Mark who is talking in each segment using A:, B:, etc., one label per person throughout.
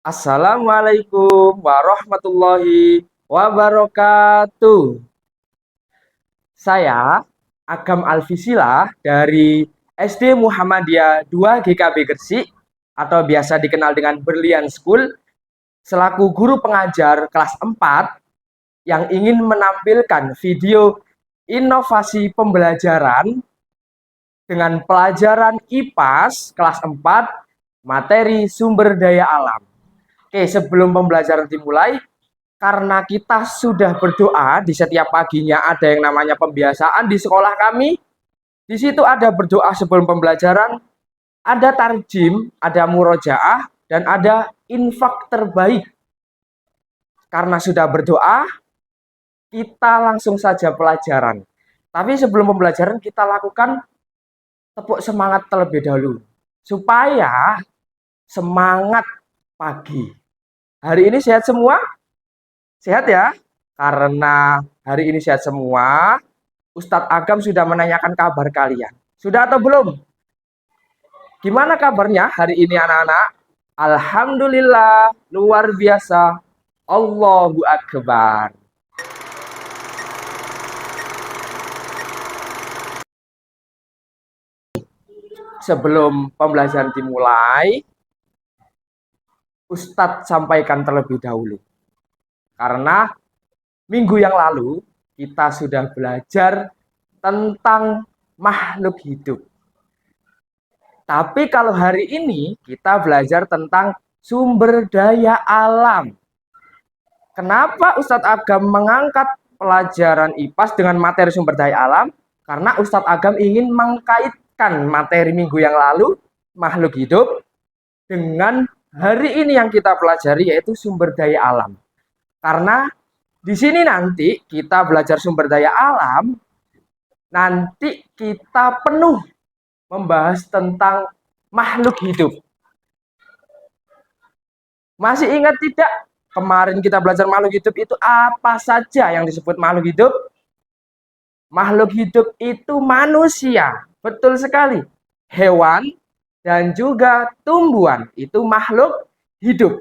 A: Assalamualaikum warahmatullahi wabarakatuh. Saya Agam Alfisila dari SD Muhammadiyah 2 GKB Gresik atau biasa dikenal dengan Berlian School selaku guru pengajar kelas 4 yang ingin menampilkan video inovasi pembelajaran dengan pelajaran IPAS kelas 4 materi sumber daya alam. Oke, sebelum pembelajaran dimulai, karena kita sudah berdoa di setiap paginya ada yang namanya pembiasaan di sekolah kami. Di situ ada berdoa sebelum pembelajaran, ada tarjim, ada murojaah, dan ada infak terbaik. Karena sudah berdoa, kita langsung saja pelajaran. Tapi sebelum pembelajaran kita lakukan tepuk semangat terlebih dahulu. Supaya semangat pagi. Hari ini sehat semua? Sehat ya? Karena hari ini sehat semua, Ustadz Agam sudah menanyakan kabar kalian. Sudah atau belum? Gimana kabarnya hari ini anak-anak? Alhamdulillah, luar biasa. Allahu Akbar. Sebelum pembelajaran dimulai, Ustadz sampaikan terlebih dahulu. Karena minggu yang lalu kita sudah belajar tentang makhluk hidup. Tapi kalau hari ini kita belajar tentang sumber daya alam. Kenapa Ustadz Agam mengangkat pelajaran IPAS dengan materi sumber daya alam? Karena Ustadz Agam ingin mengkaitkan materi minggu yang lalu, makhluk hidup, dengan hari ini yang kita pelajari yaitu sumber daya alam. Karena di sini nanti kita belajar sumber daya alam, nanti kita penuh membahas tentang makhluk hidup. Masih ingat tidak? Kemarin kita belajar makhluk hidup itu apa saja yang disebut makhluk hidup? Makhluk hidup itu manusia, betul sekali. Hewan dan juga tumbuhan itu makhluk hidup.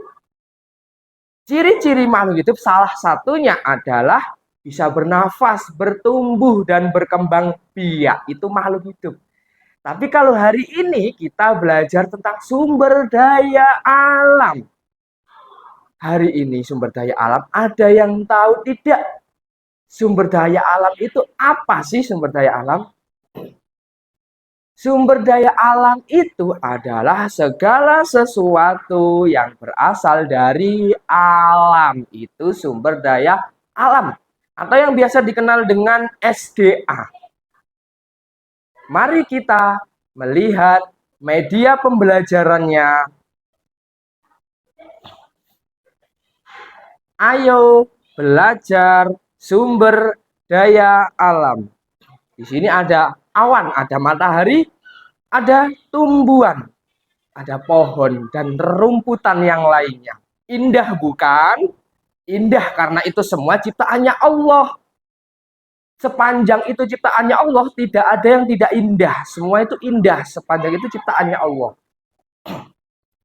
A: Ciri-ciri makhluk hidup salah satunya adalah bisa bernafas, bertumbuh, dan berkembang biak. Itu makhluk hidup. Tapi kalau hari ini kita belajar tentang sumber daya alam. Hari ini sumber daya alam, ada yang tahu tidak? Sumber daya alam itu apa sih sumber daya alam? Sumber daya alam itu adalah segala sesuatu yang berasal dari alam. Itu sumber daya alam. Atau yang biasa dikenal dengan SDA. Mari kita melihat media pembelajarannya. Ayo belajar sumber daya alam. Di sini ada awan, ada matahari, ada tumbuhan, ada pohon dan rumputan yang lainnya. Indah bukan? Indah karena itu semua ciptaannya Allah. Sepanjang itu ciptaannya Allah, tidak ada yang tidak indah. Semua itu indah sepanjang itu ciptaannya Allah.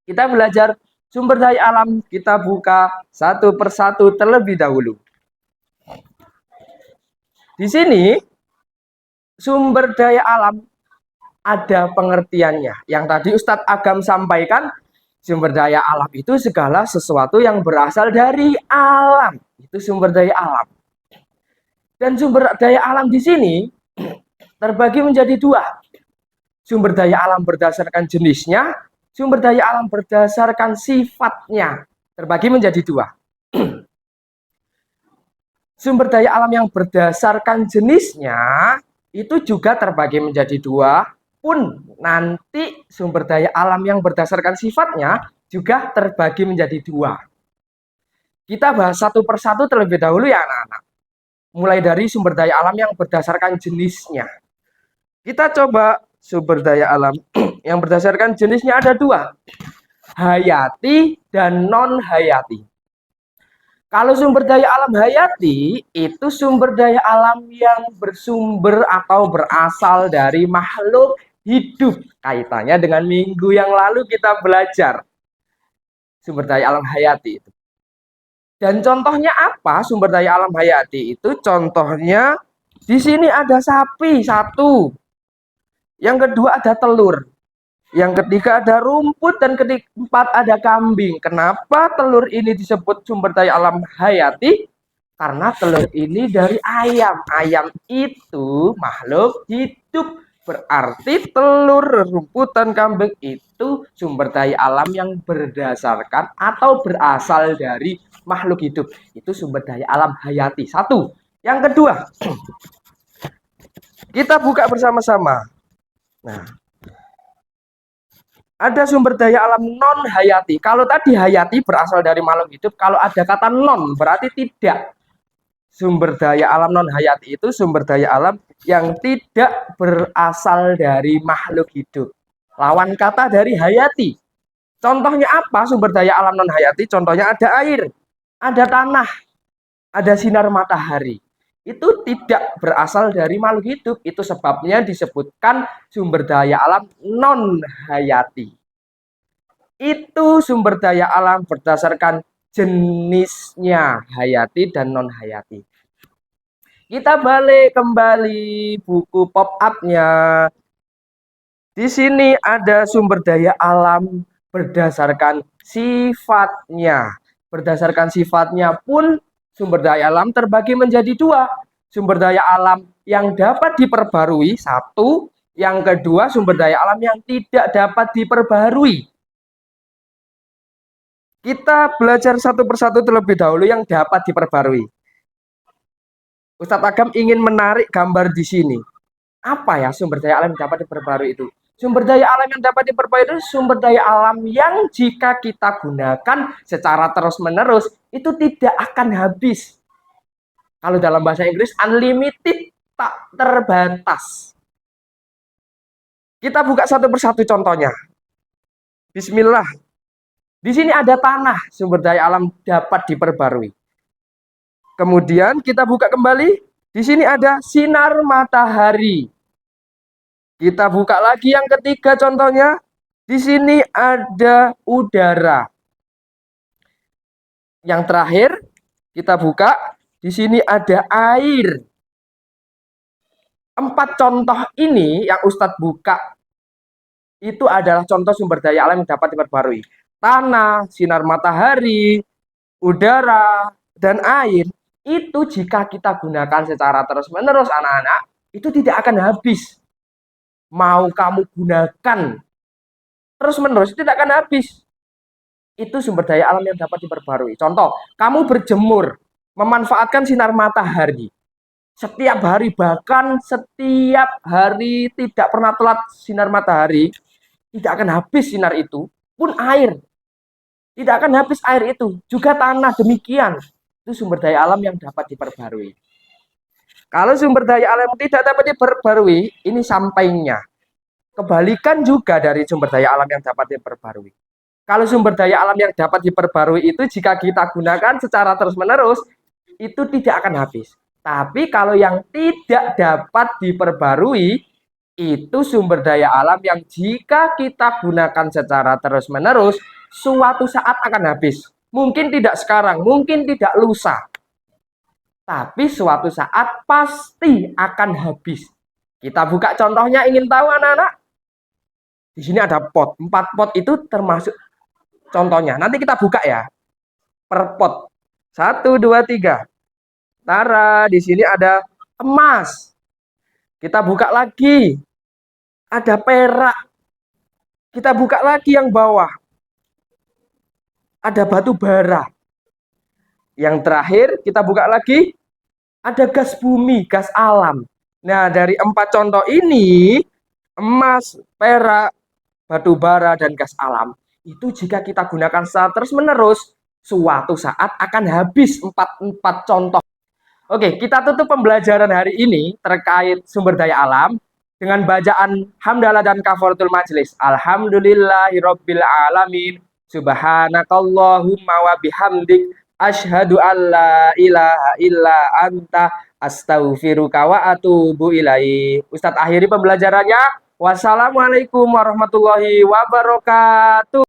A: Kita belajar sumber daya alam, kita buka satu persatu terlebih dahulu. Di sini sumber daya alam ada pengertiannya. Yang tadi Ustadz Agam sampaikan, sumber daya alam itu segala sesuatu yang berasal dari alam. Itu sumber daya alam. Dan sumber daya alam di sini terbagi menjadi dua. Sumber daya alam berdasarkan jenisnya, sumber daya alam berdasarkan sifatnya. Terbagi menjadi dua. Sumber daya alam yang berdasarkan jenisnya itu juga terbagi menjadi dua, pun nanti sumber daya alam yang berdasarkan sifatnya juga terbagi menjadi dua. Kita bahas satu persatu terlebih dahulu ya anak-anak. Mulai dari sumber daya alam yang berdasarkan jenisnya. Kita coba sumber daya alam yang berdasarkan jenisnya ada dua. Hayati dan non-hayati. Kalau sumber daya alam hayati, itu sumber daya alam yang bersumber atau berasal dari makhluk hidup. Kaitannya dengan minggu yang lalu kita belajar. sumber daya alam hayati itu. Dan contohnya apa sumber daya alam hayati itu? Contohnya di sini ada sapi satu, yang kedua ada telur, yang ketiga ada rumput, dan keempat ada kambing. Kenapa telur ini disebut sumber daya alam hayati? Karena telur ini dari ayam. Ayam itu makhluk hidup. Berarti telur, rumput, dan kambing itu sumber daya alam yang berdasarkan atau berasal dari makhluk hidup. Itu sumber daya alam hayati. Satu. Yang kedua, kita buka bersama-sama. Nah, ada sumber daya alam non hayati. Kalau tadi hayati berasal dari makhluk hidup, kalau ada kata non berarti tidak. Sumber daya alam non hayati itu sumber daya alam yang tidak berasal dari makhluk hidup. Lawan kata dari hayati. Contohnya apa sumber daya alam non hayati? Contohnya ada air, ada tanah, ada sinar matahari. Itu tidak berasal dari makhluk hidup. Itu sebabnya disebutkan sumber daya alam non hayati. Itu sumber daya alam berdasarkan jenisnya hayati dan non hayati. Kita balik kembali buku pop-up-nya. Di sini ada sumber daya alam berdasarkan sifatnya. Berdasarkan sifatnya pun sumber daya alam terbagi menjadi dua. Sumber daya alam yang dapat diperbarui, satu. Yang kedua, sumber daya alam yang tidak dapat diperbarui. Kita belajar satu persatu terlebih dahulu yang dapat diperbarui. Ustadz Agam ingin menarik gambar di sini. Apa ya sumber daya alam yang dapat diperbarui itu? Sumber daya alam yang dapat diperbarui itu sumber daya alam yang jika kita gunakan secara terus-menerus itu tidak akan habis. Kalau dalam bahasa Inggris unlimited, tak terbatas. Kita buka satu persatu contohnya. Bismillah. Di sini ada tanah, sumber daya alam dapat diperbarui. Kemudian kita buka kembali. Di sini ada sinar matahari. Kita buka lagi yang ketiga contohnya. Di sini ada udara. Yang terakhir kita buka. Di sini ada air. 4 contoh ini yang Ustadz buka itu adalah contoh sumber daya alam yang dapat diperbarui. Tanah, sinar matahari, udara, dan air. Itu jika kita gunakan secara terus-menerus anak-anak, itu tidak akan habis. Mau kamu gunakan terus-menerus, itu tidak akan habis. Itu sumber daya alam yang dapat diperbarui. Contoh, kamu berjemur, memanfaatkan sinar matahari. Setiap hari, bahkan setiap hari tidak pernah telat sinar matahari, tidak akan habis sinar itu. Pun air, tidak akan habis air itu. Juga tanah demikian. Itu sumber daya alam yang dapat diperbarui. Kalau sumber daya alam tidak dapat diperbarui, ini sampainya. Kebalikan juga dari sumber daya alam yang dapat diperbarui. Kalau sumber daya alam yang dapat diperbarui itu jika kita gunakan secara terus-menerus, itu tidak akan habis. Tapi kalau yang tidak dapat diperbarui, itu sumber daya alam yang jika kita gunakan secara terus-menerus, suatu saat akan habis. Mungkin tidak sekarang, mungkin tidak lusa. Tapi suatu saat pasti akan habis. Kita buka contohnya, ingin tahu anak-anak? Di sini ada pot. 4 pot itu termasuk contohnya. Nanti kita buka ya. Per pot. 1, 2, 3. Tara, di sini ada emas. Kita buka lagi. Ada perak. Kita buka lagi yang bawah. Ada batu bara. Yang terakhir kita buka lagi, ada gas bumi, gas alam. Nah, dari 4 contoh ini, emas, perak, batu bara, dan gas alam, itu jika kita gunakan secara terus-menerus, suatu saat akan habis 4 contoh. Oke, kita tutup pembelajaran hari ini terkait sumber daya alam dengan bacaan hamdalah dan kafaratul majlis. Alhamdulillahirabbil alamin. Subhanakallahumma wa bihamdik asyhadu alla ilaha illa anta astaghfiruka wa atubu ilaik. Ustadz akhiri pembelajarannya. Wassalamualaikum warahmatullahi wabarakatuh.